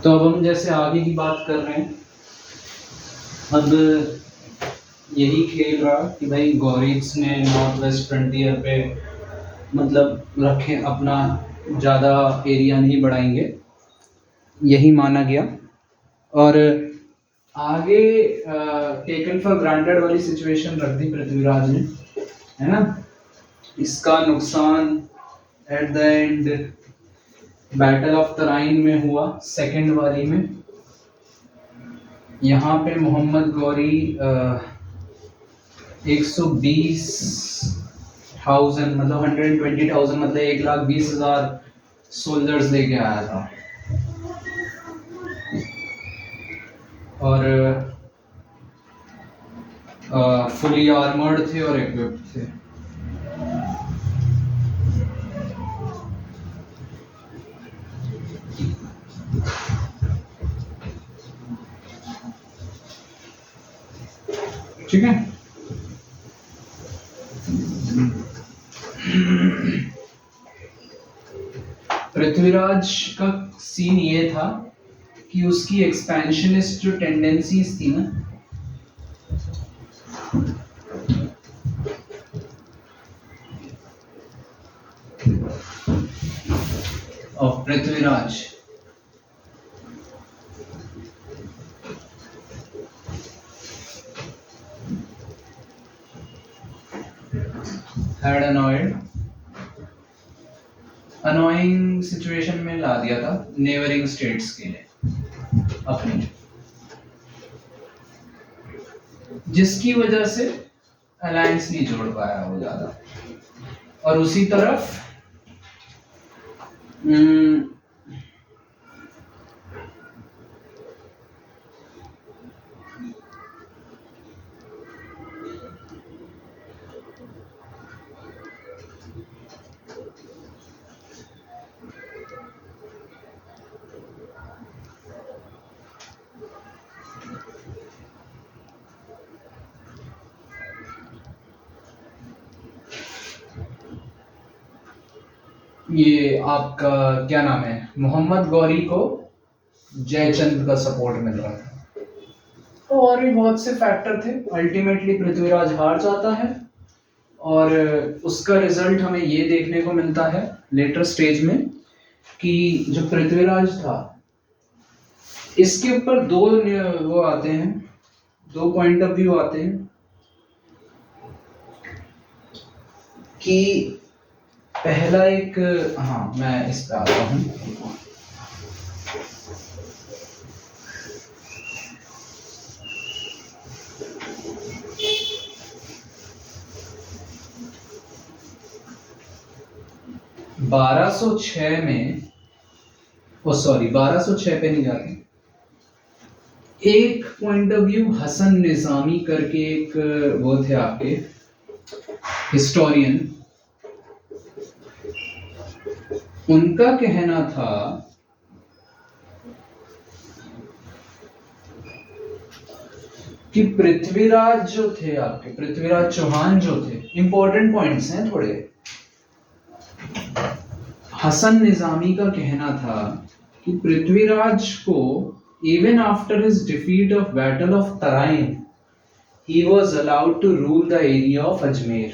तो अब हम जैसे आगे की बात कर रहे हैं, अब यही खेल रहा कि भाई गौरीज ने नॉर्थ वेस्ट फ्रंटियर पे मतलब रखे अपना, ज़्यादा एरिया नहीं बढ़ाएंगे, यही माना गया। और आगे टेकन फॉर ग्रांटेड वाली सिचुएशन रख दी पृथ्वीराज ने, है ना। इसका नुकसान at the end battle of Tarain में हुआ, सेकेंड वाली में। यहाँ पे मोहम्मद गौरी 120,000 मतलब 120,000 मतलब 1,20,000 सोल्जर्स लेके आया था, और फुली आर्मर्ड थे और इक्विप्ड थे। ठीक है। पृथ्वीराज का सीन ये था कि उसकी एक्सपेंशनिस्ट जो टेंडेंसीज थी ना, of Prithviraj had annoying situation में ला दिया था नेबरिंग स्टेट्स के लिए अपनी, जिसकी वजह से अलायंस नहीं जोड़ पाया वो ज्यादा। और उसी तरफ ये आपका क्या नाम है, मोहम्मद गौरी को जयचंद का सपोर्ट मिल रहा था। तो और भी बहुत से फैक्टर थे, अल्टीमेटली पृथ्वीराज हार जाता है, और उसका रिजल्ट हमें ये देखने को मिलता है लेटर स्टेज में कि जो पृथ्वीराज था, इसके ऊपर दो वो आते हैं, दो पॉइंट ऑफ व्यू आते हैं कि पहला एक, हाँ मैं इस पे आता हूँ। बारह सौ छह में, ओ सॉरी 1206 पे नहीं जाते, एक point of view Hasan Nizami करके एक वो थे आपके हिस्टोरियन, उनका कहना था कि पृथ्वीराज जो थे आपके, पृथ्वीराज चौहान जो थे, इंपॉर्टेंट पॉइंट्स हैं थोड़े। हसन निजामी का कहना था कि पृथ्वीराज को even after his defeat of battle of Tarain he was allowed to rule the area of Ajmer.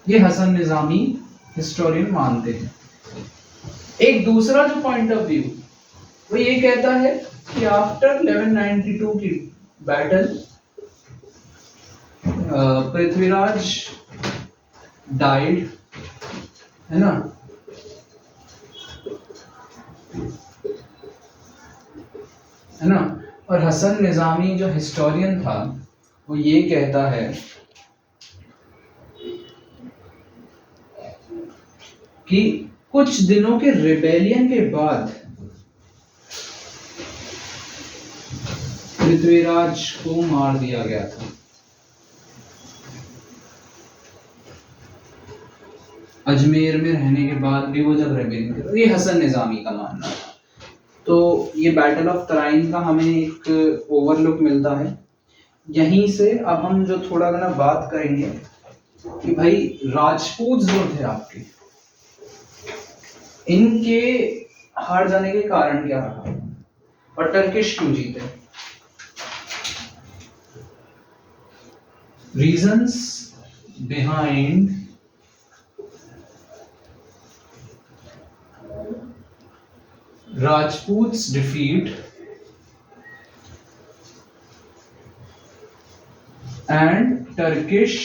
ये हसन निजामी हिस्टोरियन मानते हैं। एक दूसरा जो पॉइंट ऑफ व्यू वो ये कहता है कि आफ्टर 1192 की बैटल पृथ्वीराज डाइड, है ना, है ना। और हसन निजामी जो हिस्टोरियन था वो ये कहता है कि कुछ दिनों के रिबेलियन के बाद पृथ्वीराज को मार दिया गया था। अजमेर में रहने के बाद भी वो जब रेबेलियन कर, ये हसन निजामी का मानना था। तो ये बैटल ऑफ तराइन का हमें एक ओवरलुक मिलता है। यहीं से अब हम जो थोड़ा ना बात करेंगे कि भाई राजपूत जो थे आपके, इनके हार जाने के कारण क्या रहा और टर्किश क्यों जीते? Reasons behind Rajput's defeat and Turkish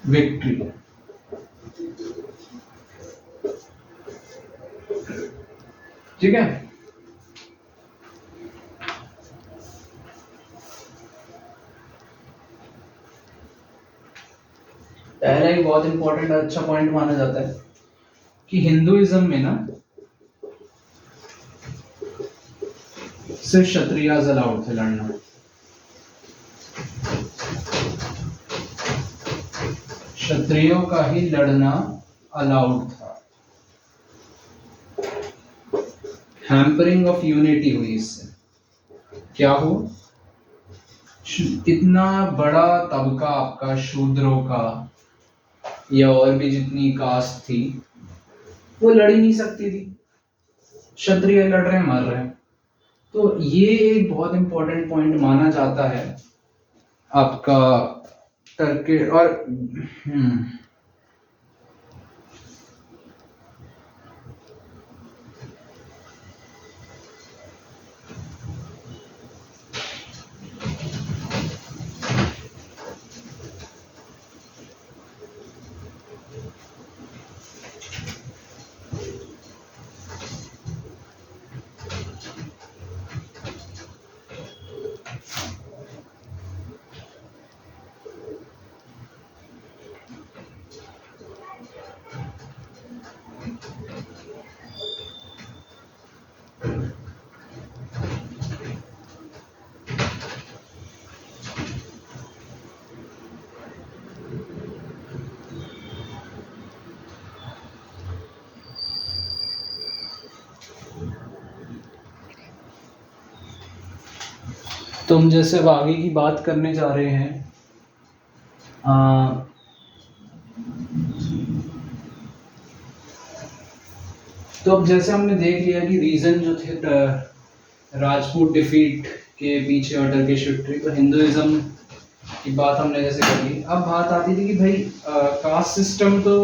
victory. ठीक है, पहला एक बहुत इंपॉर्टेंट अच्छा पॉइंट माना जाता है कि हिंदुइज्म में ना सिर्फ क्षत्रियाज अलाउड थे लड़ना। क्षत्रियों का ही लड़ना अलाउड था। हैम्परिंग ऑफ यूनिटी हुई इससे। क्या हो, इतना बड़ा तबका आपका शूद्रों का या और भी जितनी कास्ट थी वो लड़ ही नहीं सकती थी, क्षत्रिय लड़ रहे हैं, मर रहे हैं। तो ये एक बहुत इंपॉर्टेंट पॉइंट माना जाता है आपका टर्की और तुम जैसे अब आगे की बात करने जा रहे हैं, तो अब जैसे हमने देख लिया कि रीजन जो थे राजपूत डिफीट के पीछे और टर्किश विक्ट्री, तो हिंदुइज्म की बात हमने जैसे कर ली। अब बात आती थी कि भाई कास्ट सिस्टम तो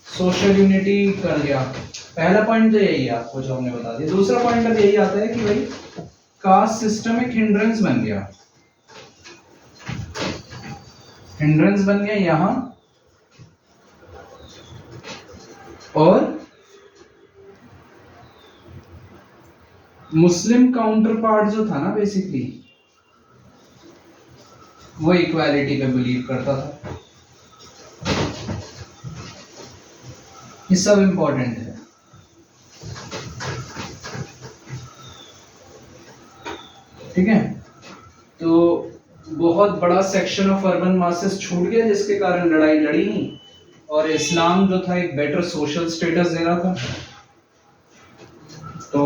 सोशल यूनिटी कर गया, पहला पॉइंट तो यही है आपको जो हमने बता दिया। दूसरा पॉइंट अब यही आता है कि भाई कास्ट सिस्टम एक हिंड्रेंस बन गया, हिंड्रेंस बन गया यहां, और मुस्लिम काउंटर पार्ट जो था ना बेसिकली वो इक्वालिटी पे बिलीव करता था। ये सब इंपॉर्टेंट है। ठीक है, तो बहुत बड़ा सेक्शन ऑफ अर्बन मासेस छूट गया जिसके कारण लड़ाई लड़ी नहीं, और इस्लाम जो था एक बेटर सोशल स्टेटस दे रहा था, तो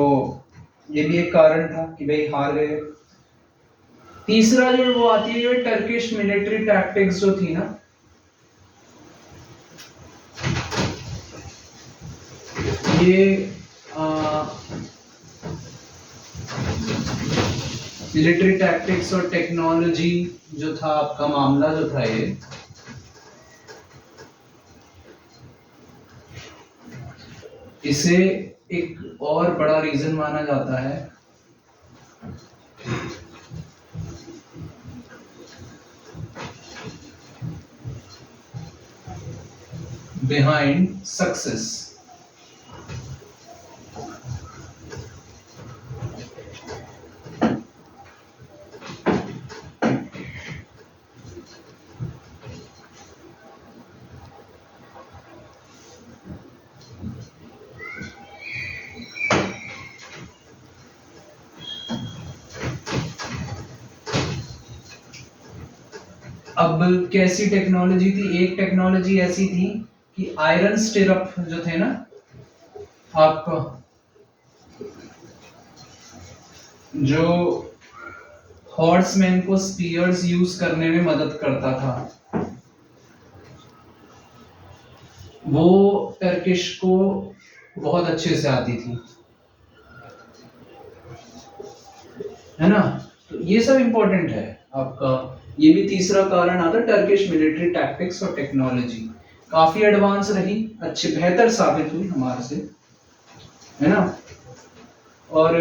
ये भी एक कारण था कि भाई हार गए। तीसरा जो वो आती है टर्किश मिलिट्री टैक्टिक्स जो थी ना, ये मिलिट्री टैक्टिक्स और टेक्नोलॉजी जो था आपका मामला जो था, ये इसे एक और बड़ा रीजन माना जाता है बिहाइंड सक्सेस। अब कैसी टेक्नोलॉजी थी? एक टेक्नोलॉजी ऐसी थी कि आयरन स्टिरअप जो थे ना आपका, जो हॉर्समैन को स्पीयर्स यूज करने में मदद करता था, वो टर्किश को बहुत अच्छे से आती थी, है ना। तो ये सब इंपॉर्टेंट है आपका। ये भी तीसरा कारण आता है, टर्किश मिलिट्री टैक्टिक्स और टेक्नोलॉजी काफी एडवांस रही, अच्छी बेहतर साबित हुई हमारे से, है ना। और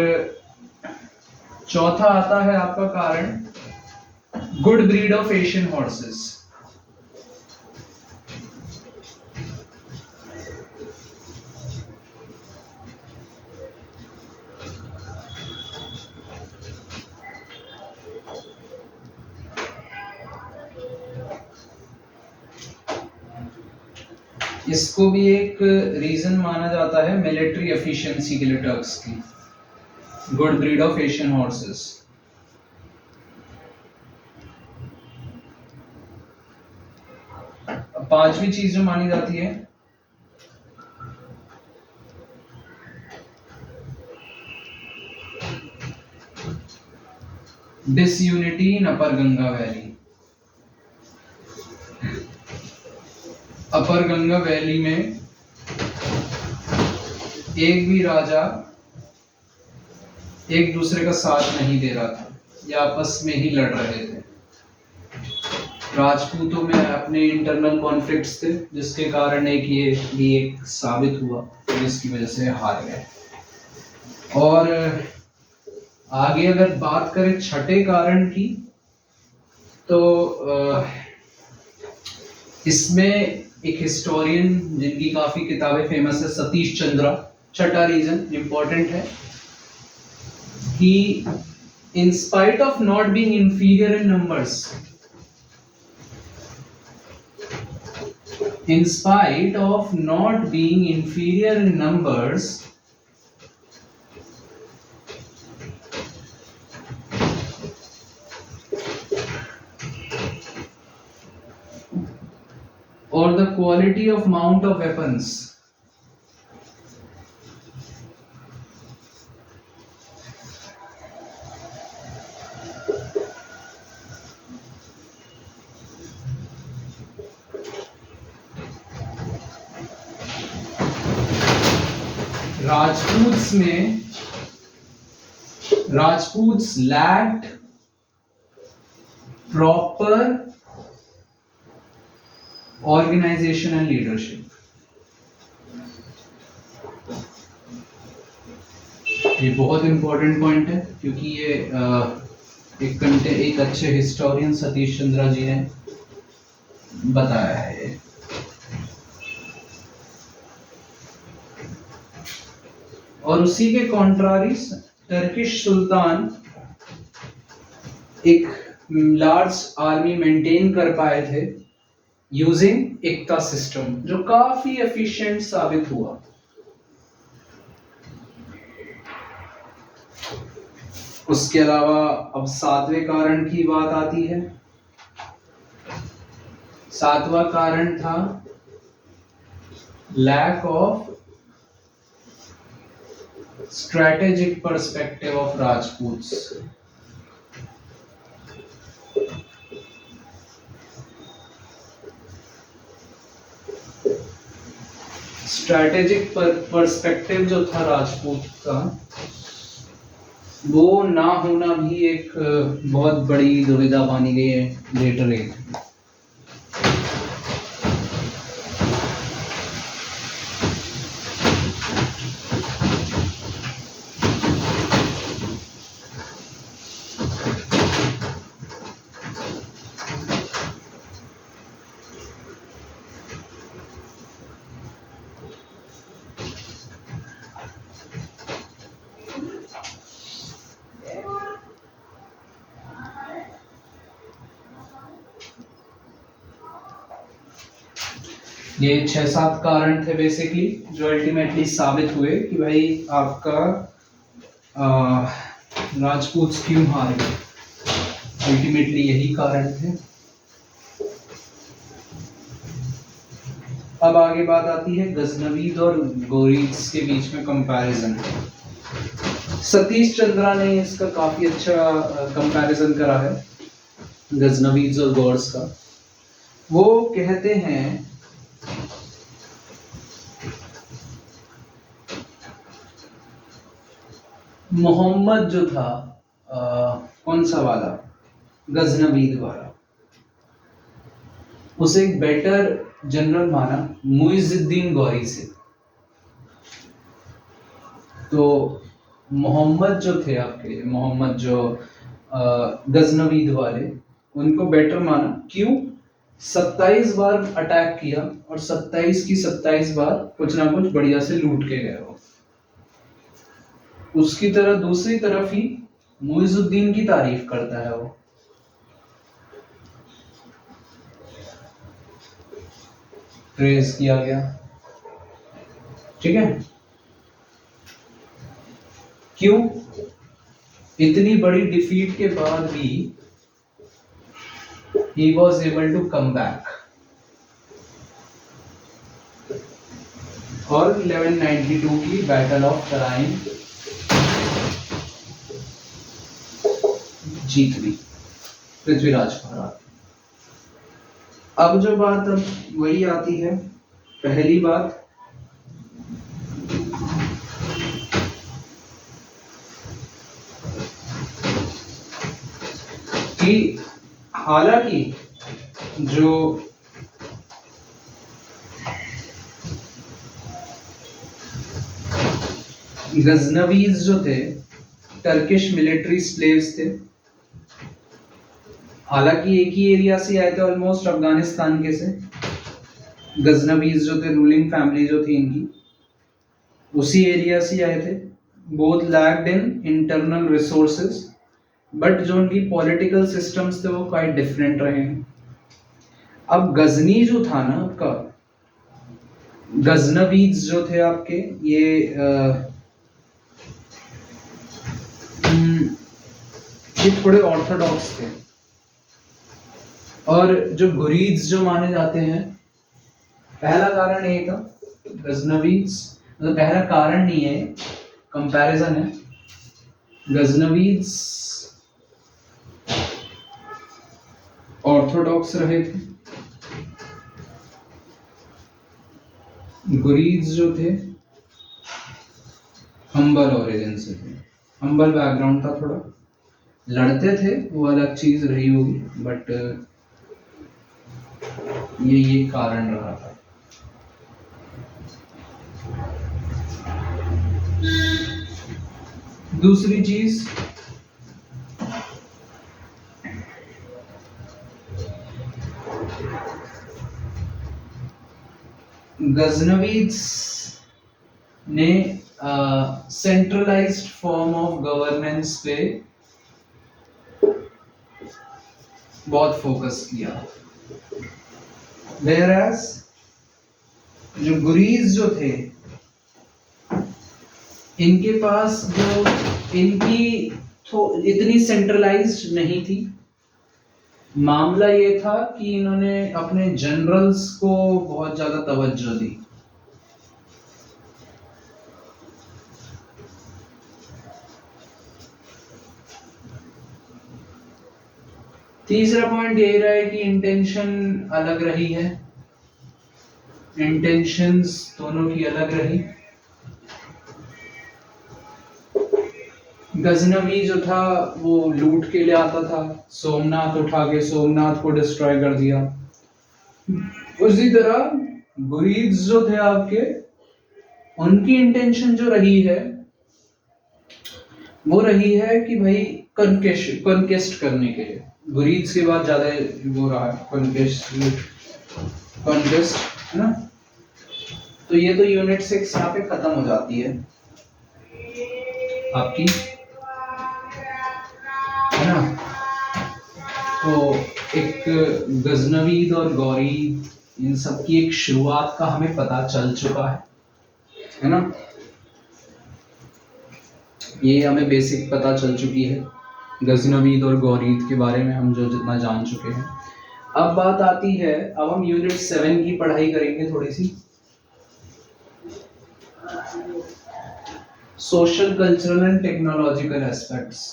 चौथा आता है आपका कारण good breed of Asian horses. इसको भी एक रीजन माना जाता है मिलिट्री एफिशिएंसी के लिए टर्क्स की, good breed of Asian horses. पांचवी चीज जो मानी जाती है, डिसयूनिटी इन अपर गंगा वैली। अपर गंगा वैली में एक भी राजा एक दूसरे का साथ नहीं दे रहा था, या आपस में ही लड़ रहे थे। राजपूतों में अपने इंटरनल कॉन्फ्लिक्ट्स थे, जिसके कारण ये भी एक साबित हुआ, जिसकी वजह से हार गए। और आगे अगर बात करें छठे कारण की, तो इसमें एक हिस्टोरियन जिनकी काफी किताबें फेमस है, सतीश चंद्रा। छठा रीजन इंपॉर्टेंट है कि in spite of not being inferior in numbers, in spite of not being inferior in numbers, or the quality of mount of weapons, Rajputs lacked proper organization and leadership। ये बहुत important point है, क्योंकि ये एक अच्छे historian Satish Chandra जी ने बताया है। और उसी के कॉन्ट्रारी टर्किश सुल्तान एक लार्ज आर्मी मेंटेन कर पाए थे यूजिंग एकता सिस्टम, जो काफी एफिशिएंट साबित हुआ। उसके अलावा अब सातवें कारण की बात आती है। सातवां कारण था lack of strategic perspective of Rajputs. Strategic perspective जो था राजपूत का, वो ना होना भी एक बहुत बड़ी दुविधा मानी गई है लेटर एज। ये 6-7 कारण थे बेसिकली, जो अल्टीमेटली साबित हुए कि भाई आपका राजपूत क्यों हार गए। अल्टीमेटली यही कारण थे। अब आगे बात आती है गजनवीद और गोरीद्स के बीच में कंपैरिजन। सतीश चंद्रा ने इसका काफी अच्छा कंपैरिजन करा है गजनवीद और गौर्स का। वो कहते हैं मोहम्मद जो था, कौन सा वाला, गजनवीद वाला, उसे एक बेटर जनरल माना मुइजुद्दीन गौरी से। तो मोहम्मद जो थे आपके, मोहम्मद जो गजनवीद वाले, उनको बेटर माना। क्यों? 27 बार अटैक किया और 27 की 27 बार कुछ ना कुछ बढ़िया से लूट के गए हो। उसकी तरह दूसरी तरफ ही मुइजुद्दीन की तारीफ करता है वो। प्रेज किया गया, ठीक है। क्यों? इतनी बड़ी डिफीट के बाद भी he was able to come back। और 1192 की बैटल ऑफ तराइन जीत ली पृथ्वीराज महाराज। अब जो बात अब वही आती है, पहली बात कि हालांकि जो गजनवीज जो थे टर्किश मिलिट्री स्लेव्स थे, हालांकि एक ही एरिया से आए थे ऑलमोस्ट अफगानिस्तान के से। गजनवीज जो थे रूलिंग फैमिली जो थी इनकी, उसी एरिया से आए थे। Both lacked in internal resources, but जो उनकी पॉलिटिकल सिस्टम्स थे वो क्वाइट डिफरेंट रहे हैं। अब गजनी जो था ना आपका, गजनवीज जो थे आपके, ये थोड़े ऑर्थोडॉक्स थे। और जो गुरीद्स जो माने जाते हैं, पहला कारण ये था गजनवीज, मतलब पहला कारण नहीं है, कंपैरिजन है। गजनवीज ऑर्थोडॉक्स रहे थे, गुरीद्स जो थे हम्बल ओरिजिन से थे, हम्बल बैकग्राउंड था थोड़ा। लड़ते थे वो अलग चीज रही होगी, बट ये कारण रहा था। दूसरी चीज, गजनवीज ने सेंट्रलाइज्ड फॉर्म ऑफ गवर्नेंस पे बहुत फोकस किया, whereas जो गुरीज जो थे, इनके पास जो इनकी इतनी सेंट्रलाइज्ड नहीं थी। मामला ये था कि इन्होंने अपने जनरल्स को बहुत ज्यादा तवज्जो दी। तीसरा पॉइंट ये रहा है कि इंटेंशन अलग रही है, इंटेंशंस दोनों की अलग रही। गजनवी जो था वो लूट के लिए आता था, सोमनाथ उठा के सोमनाथ को डिस्ट्रॉय कर दिया। उसी तरह गुरीद्स जो थे आपके, उनकी इंटेंशन जो रही है वो रही है कि भाई कॉन्केस्ट करने के लिए। गुरीद्स के बाद ज्यादा वो रहा कॉन्केस्ट, है ना। तो ये तो यूनिट 6 यहाँ पे खत्म हो जाती है आपकी, है ना। तो एक गजनवीद और गौरीद, इन सब की एक शुरुआत का हमें पता चल चुका है ना। ये हमें बेसिक पता चल चुकी है गजनवीद और गौरीद के बारे में, हम जो जितना जान चुके हैं। अब बात आती है, अब हम यूनिट 7 की पढ़ाई करेंगे थोड़ी सी, social cultural and technological aspects.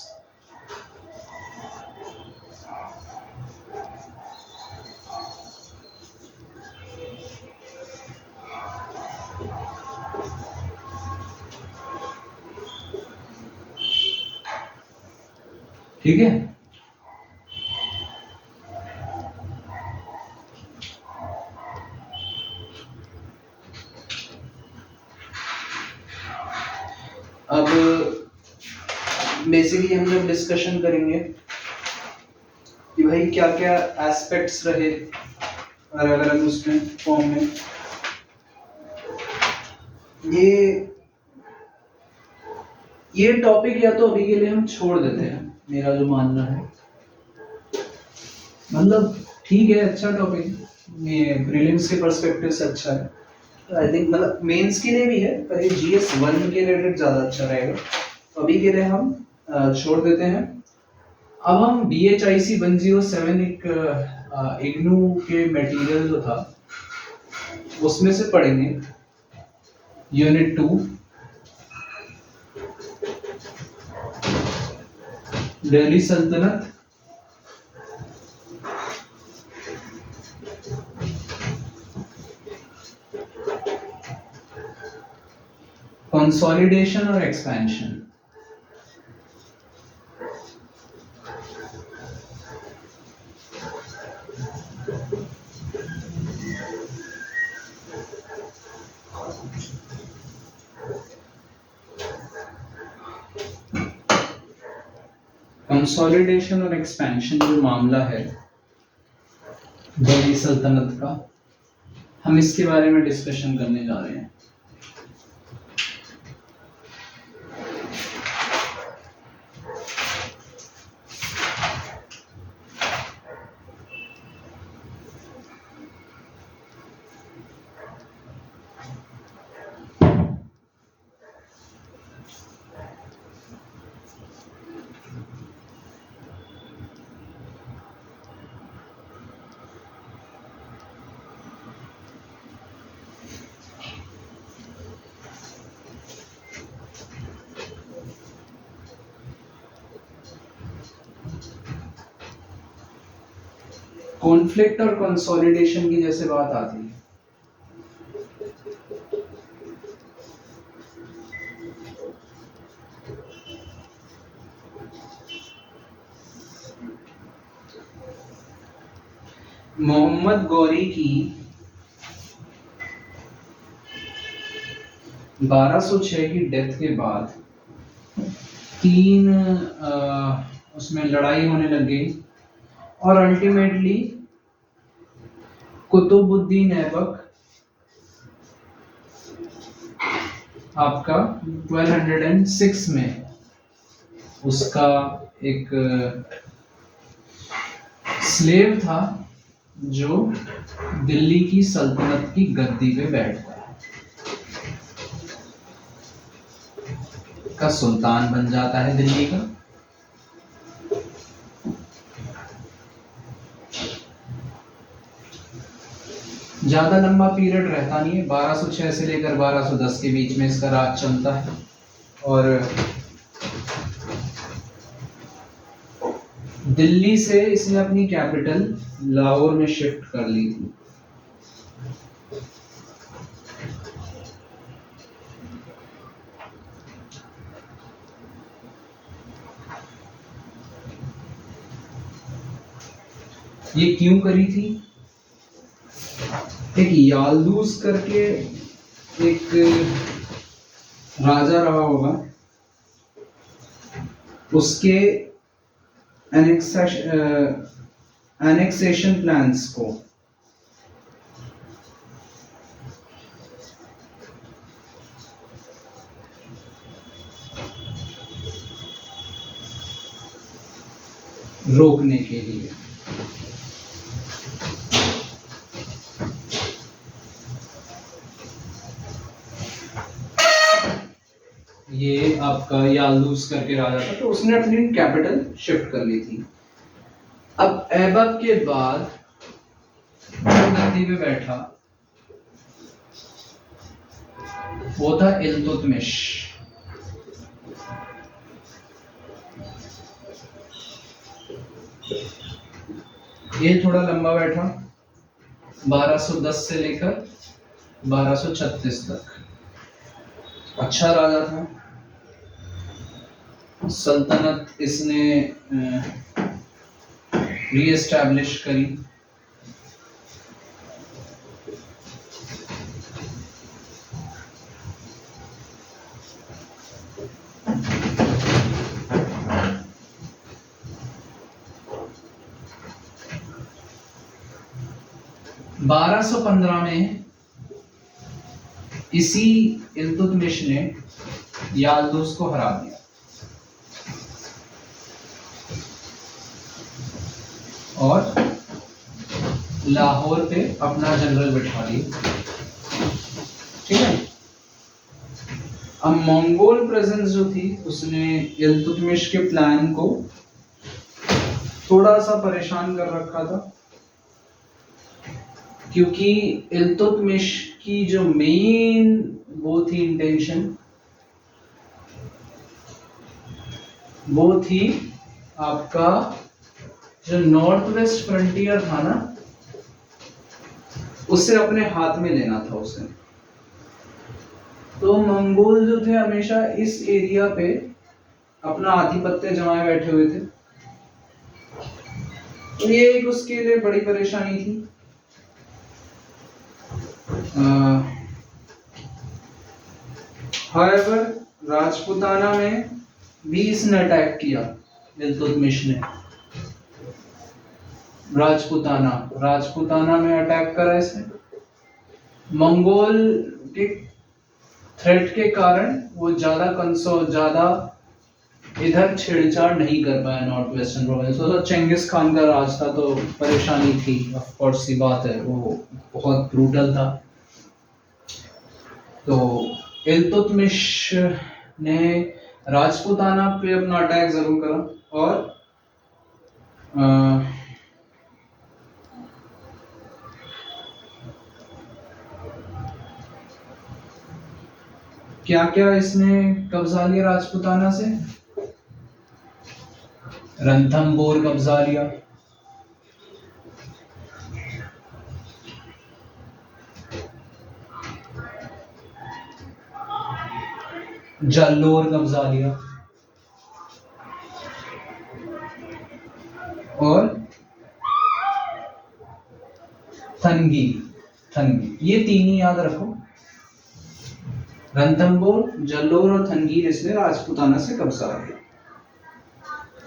ठीक है। अब बेसिकली हम जब डिस्कशन करेंगे कि भाई क्या क्या एस्पेक्ट्स रहे अलग अलग उसमें फॉर्म में, ये टॉपिक या तो अभी के लिए हम छोड़ देते हैं, मेरा जो मानना है। मतलब ठीक है, अच्छा टॉपिक, ये प्रीलिम्स के पर्सपेक्टिव से अच्छा है, आई थिंक मतलब मेंस के लिए भी है, पर ये जीएस 1 के रिलेटेड ज्यादा अच्छा रहेगा। तो अभी के लिए हम छोड़ देते हैं। अब हम DHIC 107 एक इग्नू के मटेरियल जो था उसमें से पढ़ेंगे, यूनिट 2 दिल्ली सल्तनत, कंसोलिडेशन और एक्सपेंशन। कंसोलिडेशन और एक्सपेंशन जो मामला है दिल्ली सल्तनत का, हम इसके बारे में डिस्कशन करने जा रहे हैं। कॉन्फ्लिक्ट और कंसोलिडेशन की जैसे बात आती है, मोहम्मद गौरी की 1206 की डेथ के बाद 3 उसमें लड़ाई होने लग गई और अल्टीमेटली कुतुबुद्दीन ऐबक आपका 1206 में उसका एक स्लेव था जो दिल्ली की सल्तनत की गद्दी पे बैठता है, का सुल्तान बन जाता है दिल्ली का। ज्यादा लंबा पीरियड रहता नहीं है, 1206 से लेकर 1210 के बीच में इसका राज चलता है और दिल्ली से इसने अपनी कैपिटल लाहौर में शिफ्ट कर ली थी। ये क्यों करी थी? एक याल्दूस करके एक राजा रहा होगा, उसके एनेक्सेशन प्लान्स को रोकने के लिए ये आपका याल्दूस करके राजा था, तो उसने अपनी कैपिटल शिफ्ट कर ली थी। अब ऐबक के बाद गद्दी पे बैठा वो था इल्तुतमिश। ये थोड़ा लंबा बैठा, 1210 से लेकर 1236 तक, अच्छा राजा था। सल्तनत इसने रीएस्टैब्लिश करी। बारह सौ 15 में इसी इल्तुतमिश ने याल्दुस को हरा दिया और लाहौर पे अपना जनरल बिठा दिया। ठीक है। अब मंगोल प्रेजेंस जो थी उसने इल्तुतमिश के प्लान को थोड़ा सा परेशान कर रखा था, क्योंकि इल्तुतमिश की जो मेन वो थी इंटेंशन, वो थी आपका जो नॉर्थ वेस्ट फ्रंटियर था ना, उसे अपने हाथ में लेना था उसे। तो मंगोल जो थे हमेशा इस एरिया पे अपना आधिपत्य जमाए बैठे हुए थे। तो ये एक उसके लिए बड़ी परेशानी थी। However, राजपूताना में भी इसने अटैक किया, इल्तुतमिश ने। राजपूताना में अटैक करा इसने। मंगोल के थ्रेट के कारण वो ज्यादा इधर छेड़छाड़ नहीं कर पाया नॉर्थ वेस्टर्न प्रोविंस। तो चंगिस खान का राज था तो परेशानी थी, ऑफ कोर्स सी बात है, वो बहुत ब्रूटल था। तो इल्तुतमिश ने राजपूताना पे अपना अटैक जरूर करा और क्या क्या इसने कब्जा लिया राजपूताना से? रणथंबोर कब्जा लिया, जल्लोर कब्जा लिया और थनगी। ये तीन ही याद रखो, रणथंबोर, जल्लोर और थनगीर इसने राजपूताना से कब्जा लिया।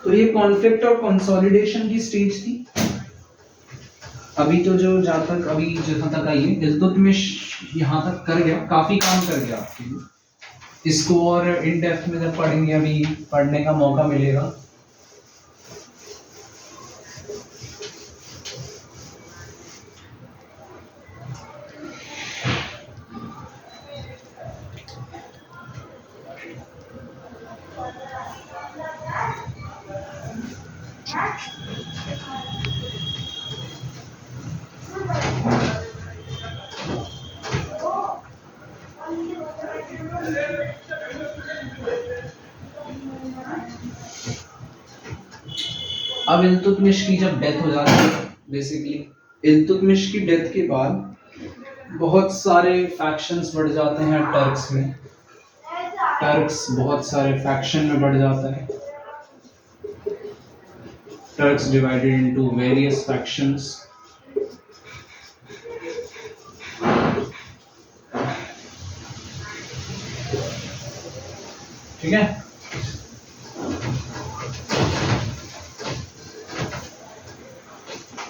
तो ये कॉन्फ्लिक्ट और कंसोलिडेशन की स्टेज थी। अभी तो जहां तक आई है, इल्तुतमिश यहाँ तक कर गया, काफी काम कर गया आपके लिए। इसको और इन डेप्थ में जब पढ़ेंगे, अभी पढ़ने का मौका मिलेगा। अब इल्तुतमिश की जब डेथ हो जाती है, बेसिकली इल्तुतमिश की डेथ के बाद बहुत सारे फैक्शंस बढ़ जाते हैं टर्क्स में। टर्क्स बहुत सारे फैक्शन में बढ़ जाता है। Turks divided into various factions. ठीक है।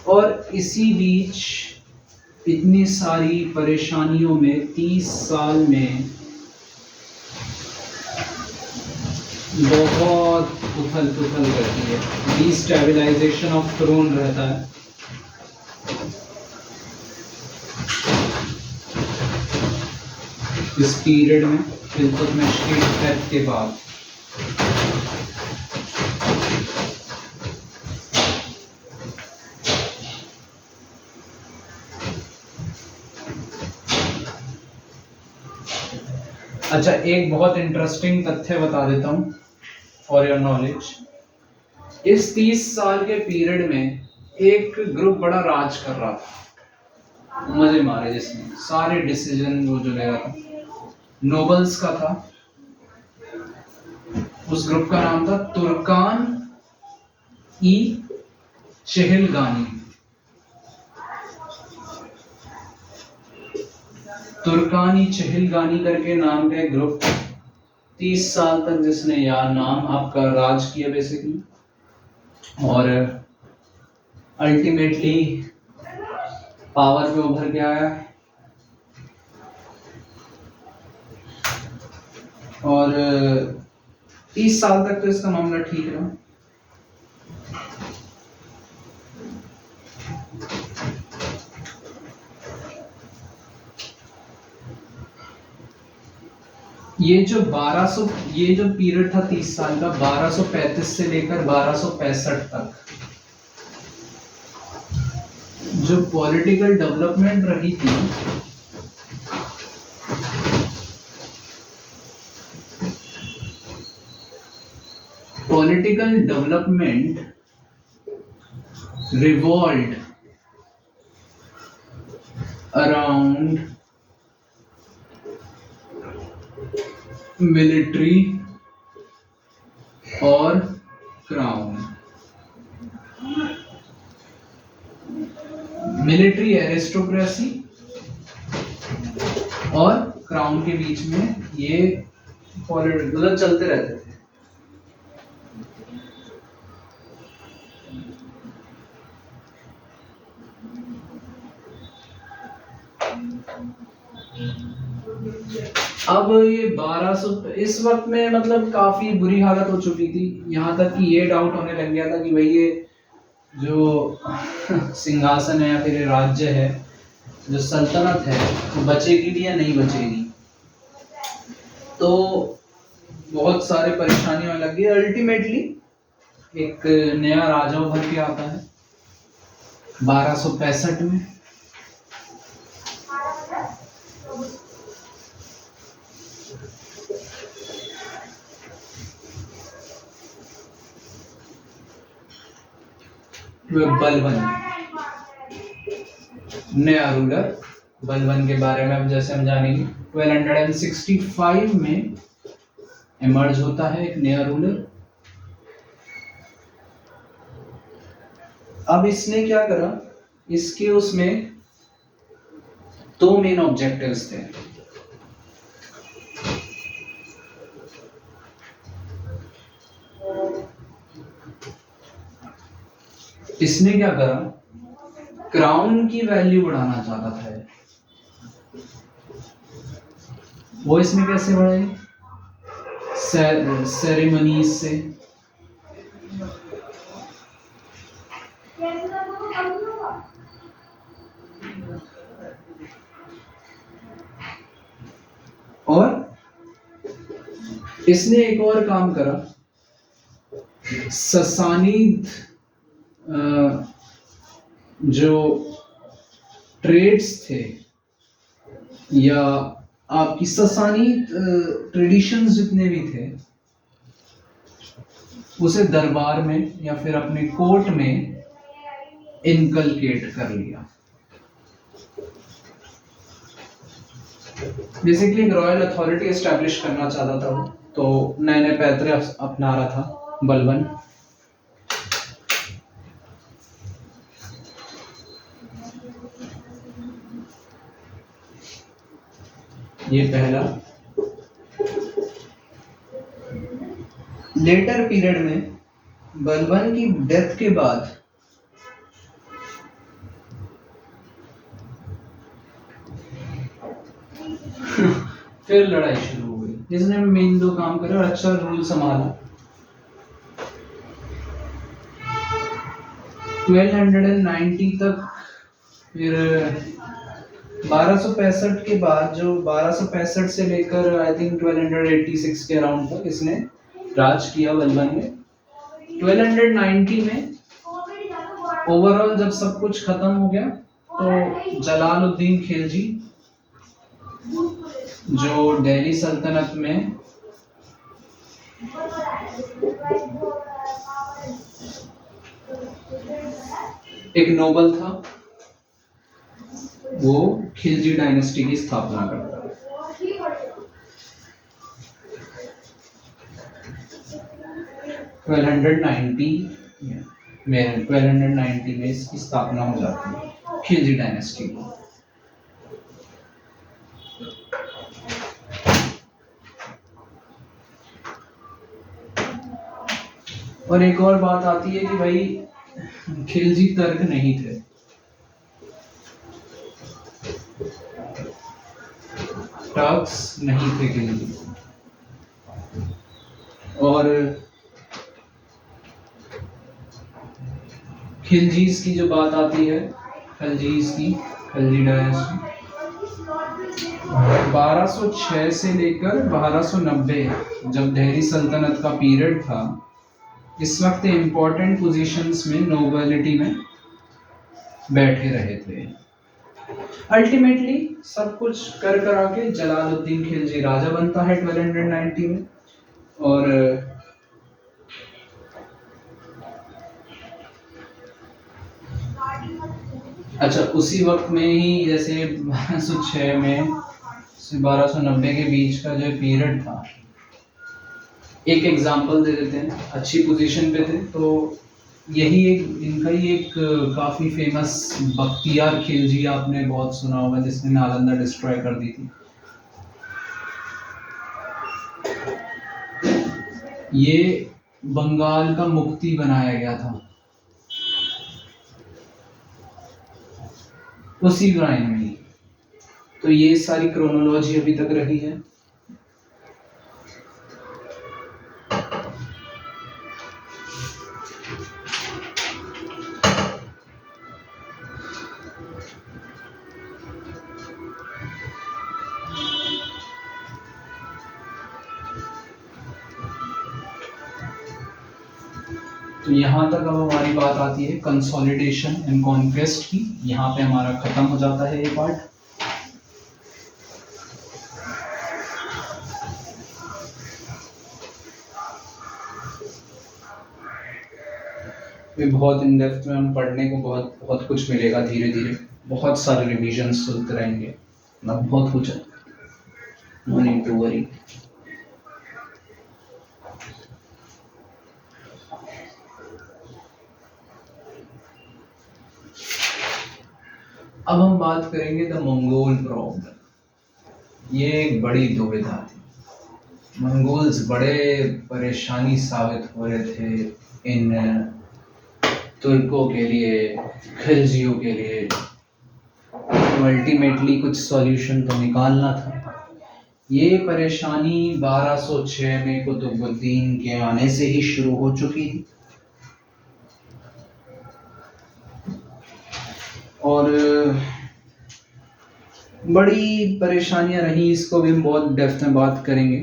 और इसी बीच इतनी सारी परेशानियों में 30 साल में बहुत उथल पुथल रहती है, डिस्टेबलाइजेशन ऑफ थ्रोन रहता है। इस पीरियड में इल्तुतमिश की डेथ के बाद अच्छा, एक बहुत इंटरेस्टिंग तथ्य बता देता हूँ फॉर योर नॉलेज। इस 30 साल के पीरियड में एक ग्रुप बड़ा राज कर रहा था, मजे मारे, जिसमें सारे डिसीजन वो जो ले रहा था, नोबल्स का था। उस ग्रुप का नाम था तुर्कान ई चहलगानी। तुर्कानी चहलगानी करके नाम का एक ग्रुप, 30 साल तक जिसने यार नाम आपका राज किया बेसिकली, और अल्टीमेटली पावर पे उभर के आया और 30 साल तक तो इसका मामला ठीक रहा। ये जो पीरियड था 30 साल का, 1235 से लेकर 1265 तक जो पॉलिटिकल डेवलपमेंट रही थी, political development revolved around military और क्राउन। मिलिट्री एरिस्टोक्रेसी और क्राउन के बीच में ये पॉलिटिकल चलते रहते थे। अब ये 1200 इस वक्त में मतलब काफी बुरी हालत हो चुकी थी, यहाँ तक कि ये डाउट होने लग गया था कि भाई ये जो सिंहासन है या फिर राज्य है, जो सल्तनत है, वो बचेगी भी या नहीं बचेगी। तो बहुत सारे परेशानी होने लग गई। अल्टीमेटली एक नया राजा उभर के आता है 1265 में। बलबन, नया रूलर बलबन के बारे में अब जैसे हम जानेंगे। 1265 में इमर्ज होता है एक नया रूलर। अब इसने क्या करा, इसके उसमें दो मेन ऑब्जेक्टिव्स थे। इसने क्या करा, क्राउन की वैल्यू बढ़ाना चाहता था। वो इसमें कैसे बढ़ाई, सेरेमनीज से। और इसने एक और काम करा, ससानीद जो ट्रेड्स थे या आपकी ससानीद ट्रेडिशंस जितने भी थे, उसे दरबार में या फिर अपने कोर्ट में इनकलकेट कर लिया। बेसिकली एक रॉयल अथॉरिटी एस्टैब्लिश करना चाहता था वो, तो नए नए पैतरे अपना रहा था बलबन। ये पहला। लेटर पीरियड में बलबन की डेथ के बाद फिर लड़ाई शुरू हो गई, जिसने मेन दो काम करे और अच्छा रूल संभाला। 1290 तक, फिर 1265 के बाद, जो 1265 से लेकर आई थिंक 1286 के अराउंड तक इसने राज किया बलबन ने। 1290 में ओवरऑल जब सब कुछ खत्म हो गया, तो जलालुद्दीन खिलजी जो दिल्ली सल्तनत में एक नोबल था, वो खिलजी डायनेस्टी की स्थापना करता है। 1290 में 1290 में इसकी स्थापना हो जाती है खिलजी डायनेस्टी की। और एक और बात आती है कि भाई खिलजी तर्क नहीं थे, टर्क्स नहीं थे खिलजी। और खिलजीज की जो बात आती है, खिलजीज की, खिलजी डायनेस्टी 1206 से लेकर 1290 जब दिल्ली सल्तनत का पीरियड था, इस वक्त इम्पोर्टेंट पोजीशंस में नोबिलिटी में बैठे रहे थे। अल्टीमेटली सब कुछ कर करा के जलालुद्दीन खिलजी राजा बनता है 1290 में। और अच्छा, उसी वक्त में ही जैसे 1206 में से 1290 के बीच का जो पीरियड था, एक एग्जांपल दे देते हैं, अच्छी पोजीशन पे थे तो यही एक इनका ही एक काफी फेमस बख्तियार खिलजी आपने बहुत सुना होगा, जिसने नालंदा डिस्ट्रॉय कर दी थी। ये बंगाल का मुक्ति बनाया गया था उसी टाइम में। तो ये सारी क्रोनोलॉजी अभी तक रही है। तो यहाँ तक अब हमारी बात आती है कंसोलिडेशन एंड कॉन्क्वेस्ट की। यहाँ पे हमारा खत्म हो जाता है ये पार्ट। बहुत इन डेप्थ में हम पढ़ने को बहुत बहुत कुछ मिलेगा। धीरे धीरे बहुत सारे रिविजन्स चलते रहेंगे, बहुत कुछ है, नो नीड टू वरी। अब हम बात करेंगे द मंगोल प्रॉब्लम। ये एक बड़ी दुविधा थी। मंगोल्स बड़े परेशानी साबित हो रहे थे इन तुर्कों के लिए, खिलजियों के लिए। तो अल्टीमेटली कुछ सॉल्यूशन तो निकालना था। ये परेशानी 1206 में कुतुबुद्दीन के आने से ही शुरू हो चुकी थी और बड़ी परेशानियां रही। इसको भी हम बहुत डेप्थ में बात करेंगे,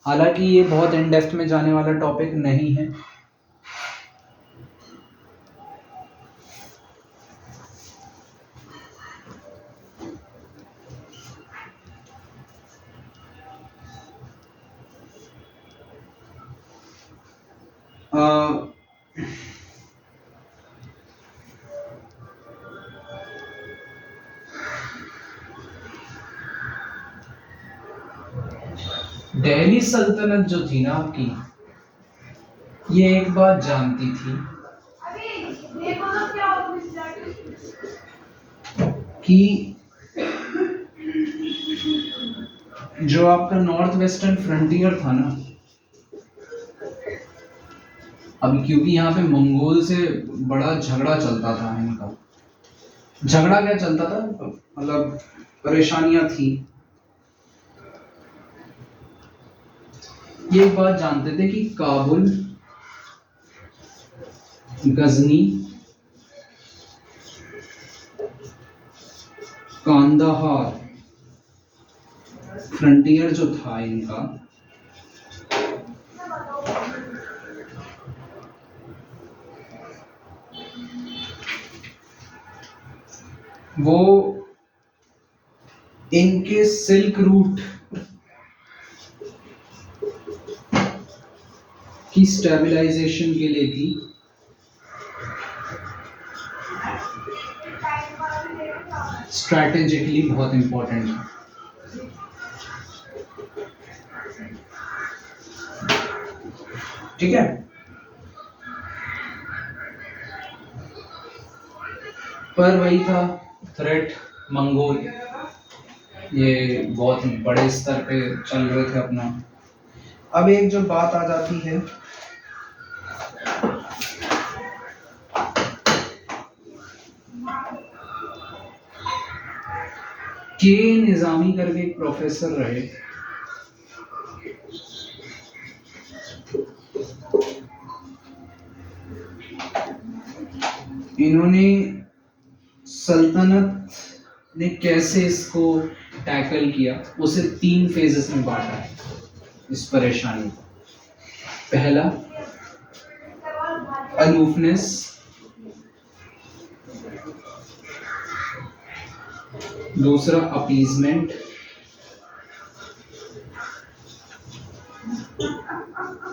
हालांकि ये बहुत इन डेप्थ में जाने वाला टॉपिक नहीं है। दिल्ली सल्तनत जो थी ना आपकी, ये एक बात जानती थी कि जो आपका नॉर्थ वेस्टर्न फ्रंटियर था ना, अभी क्योंकि यहाँ पे मंगोल से बड़ा झगड़ा चलता था इनका। झगड़ा क्या चलता था, मतलब परेशानियां थी। ये एक बात जानते थे कि काबुल, गजनी, कांदाहार फ्रंटियर जो था इनका, वो इनके सिल्क रूट की स्टेबलाइजेशन के लिए भी स्ट्रैटेजिकली बहुत इंपॉर्टेंट है। ठीक है, पर वही था थ्रेट मंगोल, ये बहुत बड़े स्तर पे चल रहे थे अपना। अब एक जो बात आ जाती है के निजामी करके एक प्रोफेसर रहे, इन्होंने सल्तनत ने कैसे इसको टैकल किया उसे 3 फेजेस में बांटा है इस परेशानी को। पहला अलूफनेस, दूसरा अपीजमेंट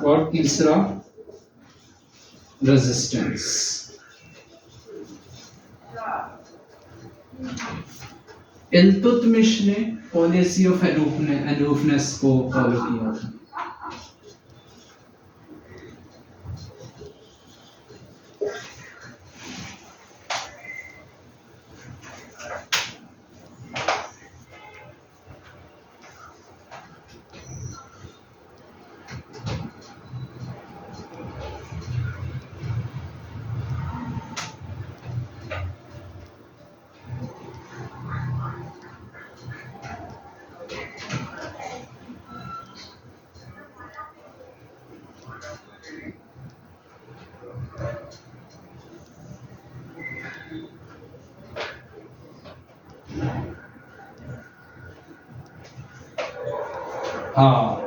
और तीसरा रेजिस्टेंस। इल्तुतमिश ने पॉलिसी ऑफ अलूफनेस को फॉलो किया था। हाँ,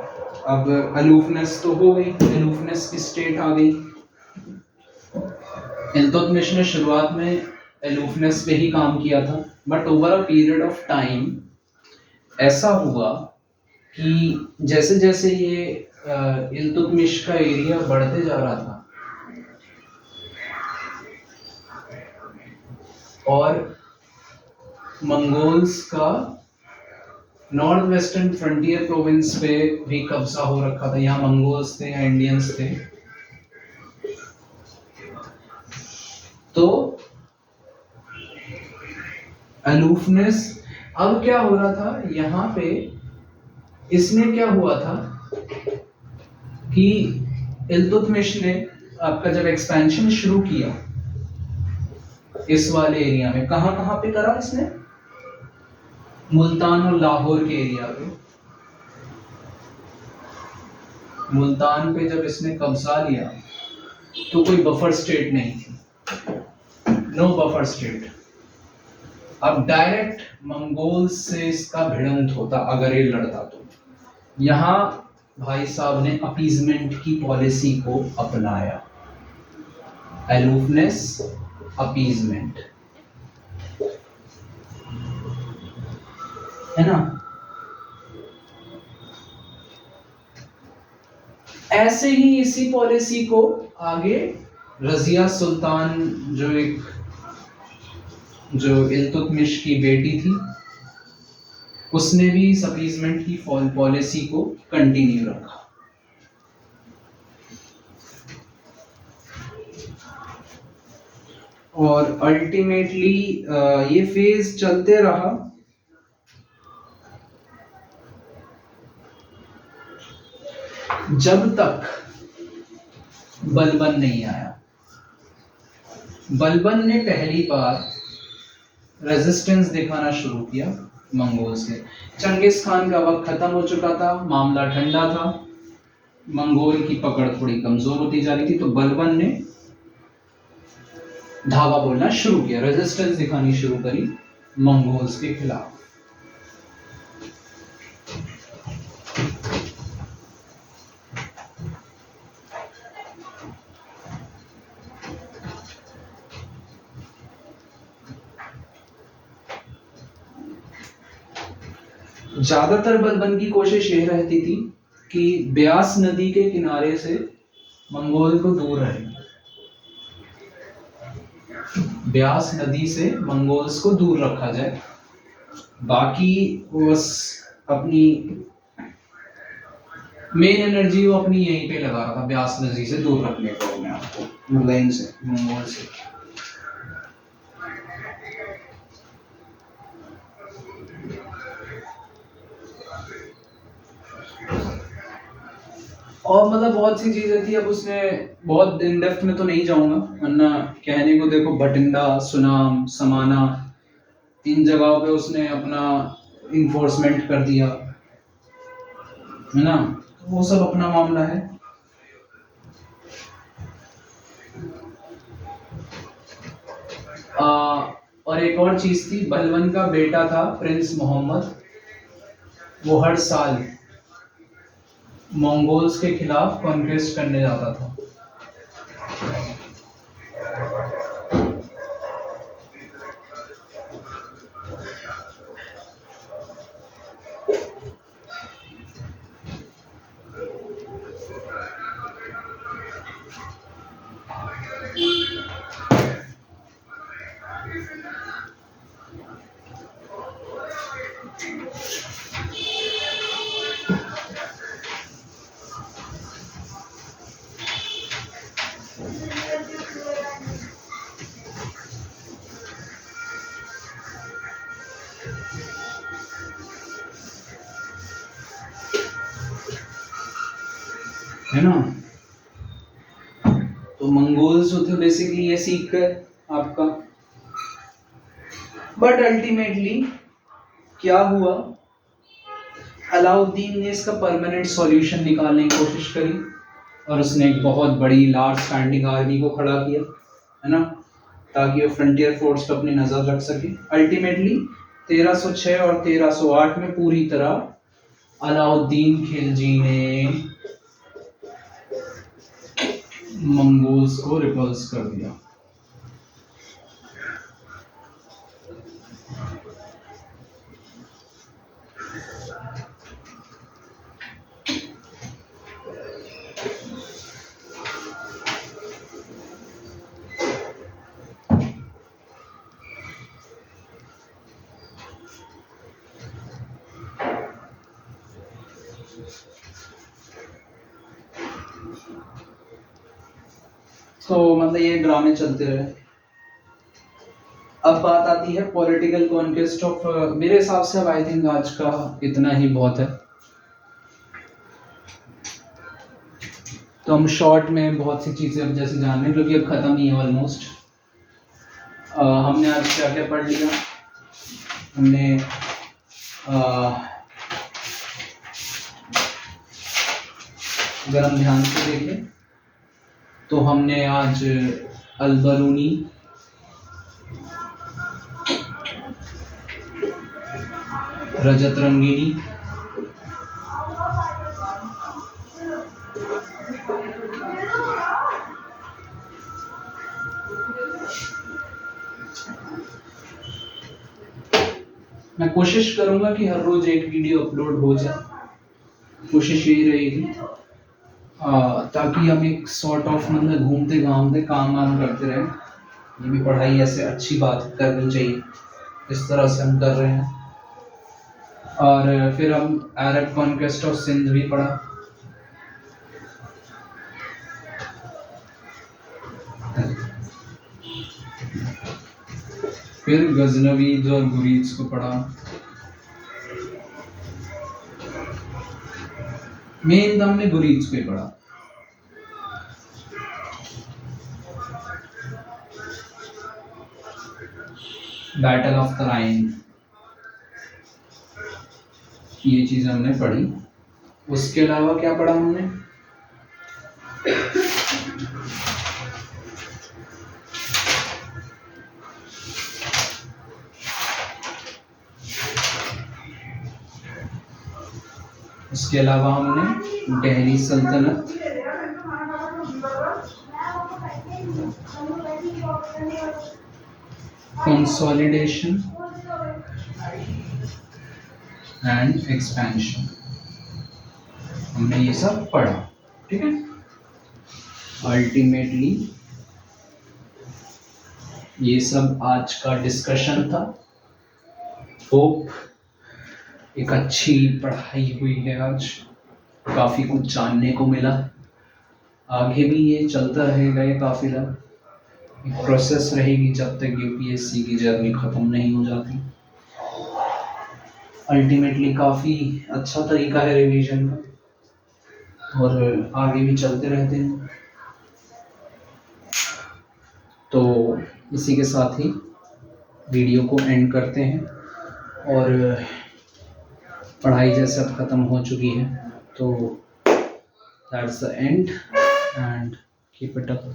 अब अलूफनेस तो हो गई, अलूफनेस की स्टेट आ गई। इल्तुतमिश ने शुरुआत में अलूफनेस पे ही काम किया था, but over a period of time ऐसा हुआ कि जैसे जैसे ये इल्तुतमिश का एरिया बढ़ते जा रहा था और मंगोल्स का नॉर्थ वेस्टर्न फ्रंटियर प्रोविंस पे भी कब्जा हो रखा था, यहाँ मंगोल्स थे या इंडियंस थे, तो अलूफनेस अब क्या हो रहा था यहाँ पे, इसमें क्या हुआ था कि इल्तुतमिश ने आपका जब एक्सपेंशन शुरू किया इस वाले एरिया में, कहां कहां पे करा इसने, मुल्तान और लाहौर के एरिया पे, मुल्तान पे जब इसने कब्जा लिया तो कोई बफर स्टेट नहीं थी, नो बफर स्टेट। अब डायरेक्ट मंगोल्स से इसका भिड़ंत होता अगर ये लड़ता तो। यहां भाई साहब ने अपीजमेंट की पॉलिसी को अपनाया, अलूफनेस, अपीजमेंट, है ना। ऐसे ही इसी पॉलिसी को आगे रजिया सुल्तान जो इल्तुतमिश की बेटी थी, उसने भी इस अपीजमेंट की पॉलिसी को कंटिन्यू रखा। और अल्टीमेटली ये फेज चलते रहा जब तक बलबन नहीं आया। बलबन ने पहली बार रेजिस्टेंस दिखाना शुरू किया मंगोल्स के। चंगेज खान का वक्त खत्म हो चुका था, मामला ठंडा था, मंगोल की पकड़ थोड़ी कमजोर होती जा रही थी, तो बलबन ने धावा बोलना शुरू किया, रेजिस्टेंस दिखानी शुरू करी मंगोल्स के खिलाफ। ज्यादातर बलबन की कोशिश यह रहती थी कि ब्यास नदी के किनारे से मंगोल को दूर रहे, ब्यास नदी से मंगोल्स को दूर रखा जाए, बाकी बस अपनी मेन एनर्जी वो अपनी यहीं पे लगा रहा था, ब्यास नदी से दूर रखने को अपने आपको, मुगलैन से, मंगोल से। और मतलब बहुत सी चीजें थी। अब उसने बहुत इन डेप्थ में तो नहीं जाऊंगा, वरना कहने को देखो भटिंडा, सुनाम, समाना, इन जगहों पे उसने अपना इन्फोर्समेंट कर दिया, है ना। तो वो सब अपना मामला है। और एक और चीज थी, बलवन का बेटा था प्रिंस मोहम्मद, वो हर साल मंगोल्स के खिलाफ कॉन्क्वेस्ट करने जाता था। है ना। तो मंगोल्स जो थे बेसिकली ये सीख गए आपका। बट अल्टीमेटली क्या हुआ, अलाउद्दीन ने इसका परमानेंट सॉल्यूशन निकालने की कोशिश करी, और उसने एक बहुत बड़ी लार्ज स्टैंडिंग आर्मी को खड़ा किया, है ना, ताकि वो फ्रंटियर फोर्स पर अपनी नजर रख सके। अल्टीमेटली 1306 और 1308 में पूरी तरह अलाउद्दीन खिलजी ने मंगोल्स को रिपल्स कर दिया। तो मतलब ये ड्रामे चलते रहे। अब बात आती है पॉलिटिकल कॉन्क्वेस्ट ऑफ, मेरे हिसाब से अब आई थिंक आज का इतना ही बहुत है। तो हम शॉर्ट में बहुत सी चीजें अब जैसे जान रहे हैं, क्योंकि अब खत्म ही है ऑलमोस्ट। हमने आज क्या क्या पढ़ लिया, हमने अगर हम ध्यान से देखें तो हमने आज अल-बरूनी, रजत रंगीनी, मैं कोशिश करूंगा कि हर रोज एक वीडियो अपलोड हो जाए, कोशिश यही रहेगी, ताकि हम एक सॉर्ट ऑफ मतलब घूमते घामते काम वाम करते रहें। ये भी पढ़ाई ऐसे अच्छी बात करनी चाहिए, इस तरह से हम कर रहे हैं। और फिर हम अरब कॉन्क्वेस्ट ऑफ सिंध भी पढ़ा, फिर गजनवीज और गुरीज को पढ़ा। मेन हमने गुरीज को ही पढ़ा। बैटल ऑफ तराइन, ये चीज हमने पढ़ी। उसके अलावा क्या पढ़ा हमने, उसके अलावा हमने दिल्ली सल्तनत, कंसोलिडेशन एंड एक्सपेंशन, हमने ये सब पढ़ा। ठीक है, अल्टीमेटली ये सब आज का डिस्कशन था। होप एक अच्छी पढ़ाई हुई है आज, काफ़ी कुछ जानने को मिला। आगे भी ये चलता रहेगा, ये काफिला, एक प्रोसेस रहेगी जब तक यूपीएससी की जर्नी ख़त्म नहीं हो जाती। अल्टीमेटली काफ़ी अच्छा तरीका है रिवीजन का। और आगे भी चलते रहते हैं। तो इसी के साथ ही वीडियो को एंड करते हैं, और पढ़ाई जैसे अब ख़त्म हो चुकी है, तो that's the end and keep it up.